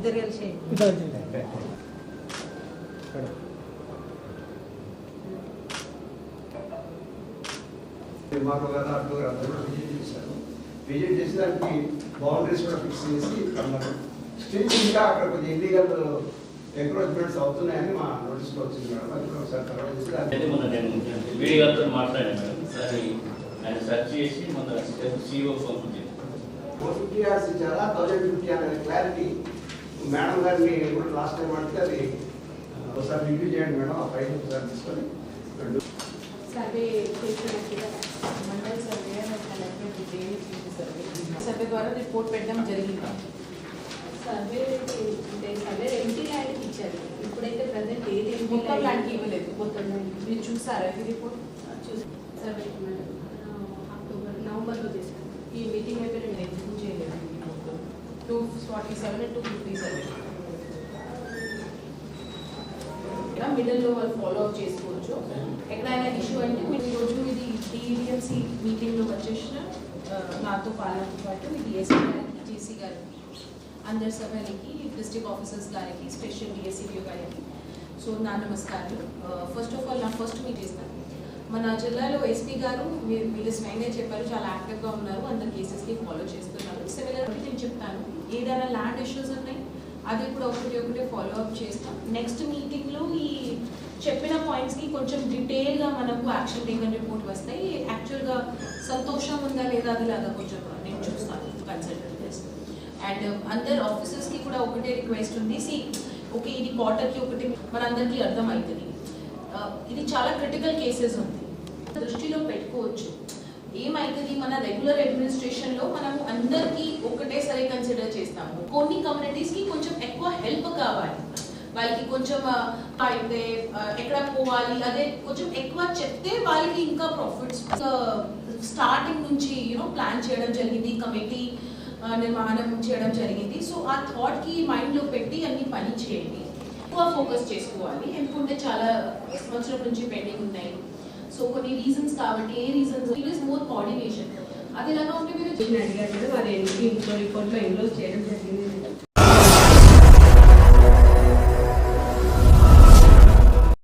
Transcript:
ఇద్దరు కలిసి మాకు అందరూ విజిట్ చేశారు. విజిట్ చేసి దానికి బౌండరీస్ కూడా ఫిక్స్ చేసి అన్నారు. స్టిల్ ఇంకా అక్కడ కొంచెం ఇల్లీగల్ ఎంక్రోచ్మెంట్స్ అవుతున్నాయని మా నోటీస్లో వచ్చింది మేడం. అది కూడా ఒకసారి తర్వాత చేసి మొన్న నేను వీడియోతో మాట్లాడాను మేడం. సరే ఆయన సెర్చ్ చేసి మన సీఓ పంపించాను. 450 hours ఇచ్చారా 1050 అనే క్లారిటీ మేడం గారిని కూడా లాస్ట్ టైం అంటే అది ఒకసారి రివ్యూ చేయండి మేడం. ఆ ఫైల్ ఒకసారి తీసుకొని సర్వే మండల్ సర్వే సర్వే ద్వారా రిపోర్ట్ పెట్టడం జరిగింది. సర్వే అంటే సర్వే ఎంటీ ల్యాండ్కి ఇచ్చారు. ఇప్పుడైతే ప్రజెంట్ ఏది మొత్తం ల్యాండ్కి ఇవ్వలేదు. మొత్తం మీరు చూసారా ఈ రిపోర్ట్? చూసి సర్వే అక్టోబర్ నవంబర్లో చేశారు. ఈ మీటింగ్ అయితే నేను ఎగ్జిక్యూట్ చేయలేదు. 247 257 మిడిల్లో వాళ్ళు ఫాలో అప్ చేసుకోవచ్చు. ఎక్కడైనా ఇష్యూ అంటే మీరు ఈరోజు ఇది టీడీఎంసీ మీటింగ్లో వచ్చేసిన నాతో పాటు ఇది ఏసీ గారికి, జేసీ గారికి, అందరి సభ్యులకి, డిస్ట్రిక్ట్ ఆఫీసర్స్ గారికి, స్పెషల్ డిఎస్సీపీఓ గారికి సో నా నమస్కారాలు. ఫస్ట్ ఆఫ్ ఆల్ నా ఫస్ట్ మీట్ చేస్తాను. మన జిల్లాలో ఎస్పీ గారు వీళ్ళు స్వయంగా చెప్పారు చాలా యాక్టివ్గా ఉన్నారు, అందరు కేసెస్కి ఫాలో చేస్తున్నారు. సిమిలర్ నేను చెప్తాను ఏదైనా ల్యాండ్ ఇష్యూస్ ఉన్నాయి అది కూడా ఒకటే ఫాలో అప్ చేస్తాం. నెక్స్ట్ మీటింగ్లో ఈ చెప్పిన పాయింట్స్కి కొంచెం డీటెయిల్గా మనకు యాక్షన్ టేకన్ రిపోర్ట్ వస్తాయి. యాక్చువల్గా సంతోషం ఉందా లేదా అది లాగా కొంచెం నేను చూస్తాను, కన్సిడర్ చేస్తాను. అండ్ అందరు ఆఫీసర్స్కి కూడా ఒకటే రిక్వెస్ట్ ఉంది. ఓకే ఇది క్వార్టర్కి ఒకటి మనందరికీ అర్థమవుతుంది. ఇది చాలా క్రిటికల్ కేసెస్ ఉంది, దృష్టిలో పెట్టుకోవచ్చు. ఏమైతుంది మన రెగ్యులర్ అడ్మినిస్ట్రేషన్లో మనం అందరికీ ఒకటేసారి కన్సిడర్ చేస్తాము. కొన్ని కమ్యూనిటీస్కి కొంచెం ఎక్కువ హెల్ప్ కావాలి, వాళ్ళకి కొంచెం అయితే ఎక్కడ పోవాలి అదే కొంచెం ఎక్కువ చెప్తే వాళ్ళకి ఇంకా ప్రాఫిట్స్ స్టార్టింగ్ నుంచి ప్లాన్ చేయడం జరిగింది, కమిటీ నిర్మాణం చేయడం జరిగింది. సో ఆ థాట్కి మైండ్లో పెట్టి అన్ని పని చేయండి, ఎక్కువ ఫోకస్ చేసుకోవాలి. ఎందుకంటే చాలా సంవత్సరం నుంచి పెండింగ్ ఉన్నాయి. సో కొన్ని రీజన్స్ కాబట్టి ఏ reasons it is more coordination. అది ఎలాగా ఉంటే మీరు అడిగారు. అది ఇంట్లో రిపోర్ట్లో ఎన్రోల్ చేయడం జరిగింది.